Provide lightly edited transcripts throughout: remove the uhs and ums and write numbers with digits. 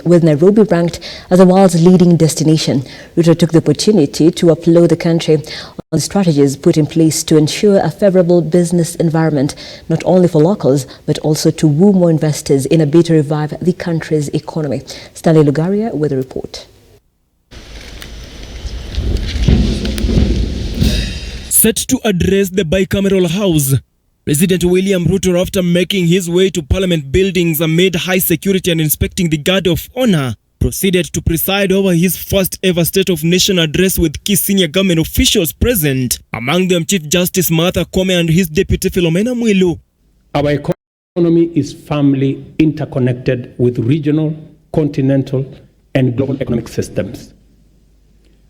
With Nairobi ranked as the world's leading destination, Ruto took the opportunity to applaud the country on the strategies put in place to ensure a favorable business environment, not only for locals, but also to woo more investors in a bid to revive the country's economy. Stanley Lugaria with a report. Set to address the bicameral House, President William Ruto, after making his way to Parliament buildings amid high security and inspecting the Guard of Honor, proceeded to preside over his first ever State of Nation address with key senior government officials present, among them Chief Justice Martha Koome and his Deputy Philomena Mwilu. Our economy is firmly interconnected with regional, continental, and global economic systems.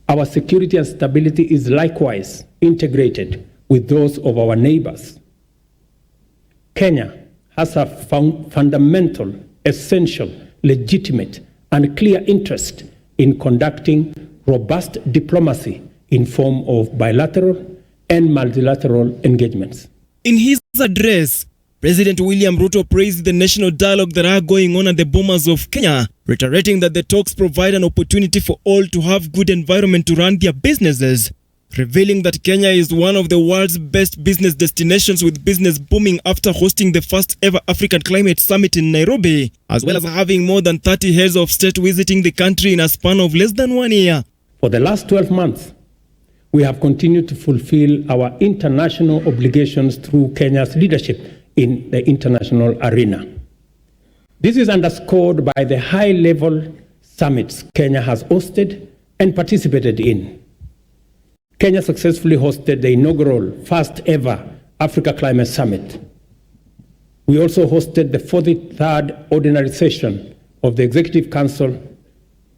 Our security and stability is likewise integrated with those of our neighbors. Kenya has a fundamental, essential, legitimate, and clear interest in conducting robust diplomacy in form of bilateral and multilateral engagements. In his address, President William Ruto praised the national dialogue that are going on at the Bomas of Kenya, reiterating that the talks provide an opportunity for all to have good environment to run their businesses, revealing that Kenya is one of the world's best business destinations, with business booming after hosting the first ever African Climate Summit in Nairobi, as well as having more than 30 heads of state visiting the country in a span of less than 1 year. For the last 12 months, we have continued to fulfill our international obligations through Kenya's leadership in the international arena. This is underscored by the high-level summits Kenya has hosted and participated in. Kenya successfully hosted the inaugural first ever Africa Climate Summit. We also hosted the 43rd ordinary session of the Executive Council,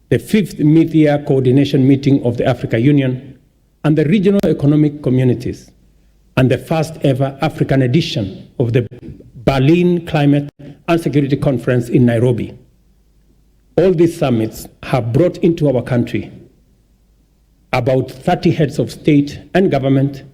the 5th mid-year coordination meeting of the Africa Union and the regional economic communities, and the first ever African edition of the Berlin Climate and Security Conference in Nairobi. All these summits have brought into our country about 30 heads of state and government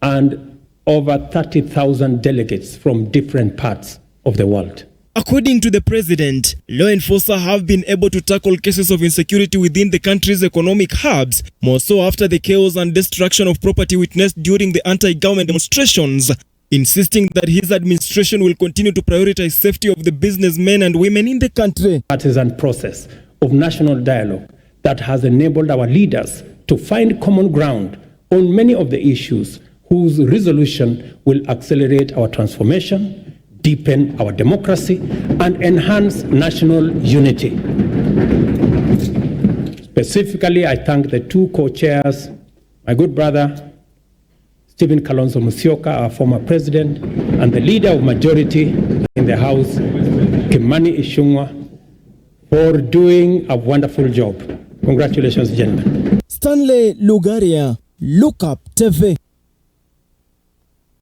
and over 30,000 delegates from different parts of the world. According to the president, law enforcers have been able to tackle cases of insecurity within the country's economic hubs, more so after the chaos and destruction of property witnessed during the anti-government demonstrations, insisting that his administration will continue to prioritize safety of the businessmen and women in the country. Partisan process of national dialogue that has enabled our leaders to find common ground on many of the issues whose resolution will accelerate our transformation, deepen our democracy, and enhance national unity. Specifically, I thank the two co-chairs, my good brother, Stephen Kalonzo Musyoka, our former president, and the leader of majority in the House, Kimani Ichung'wah, for doing a wonderful job. Congratulations, gentlemen. Stanley Lugaria, Look Up TV.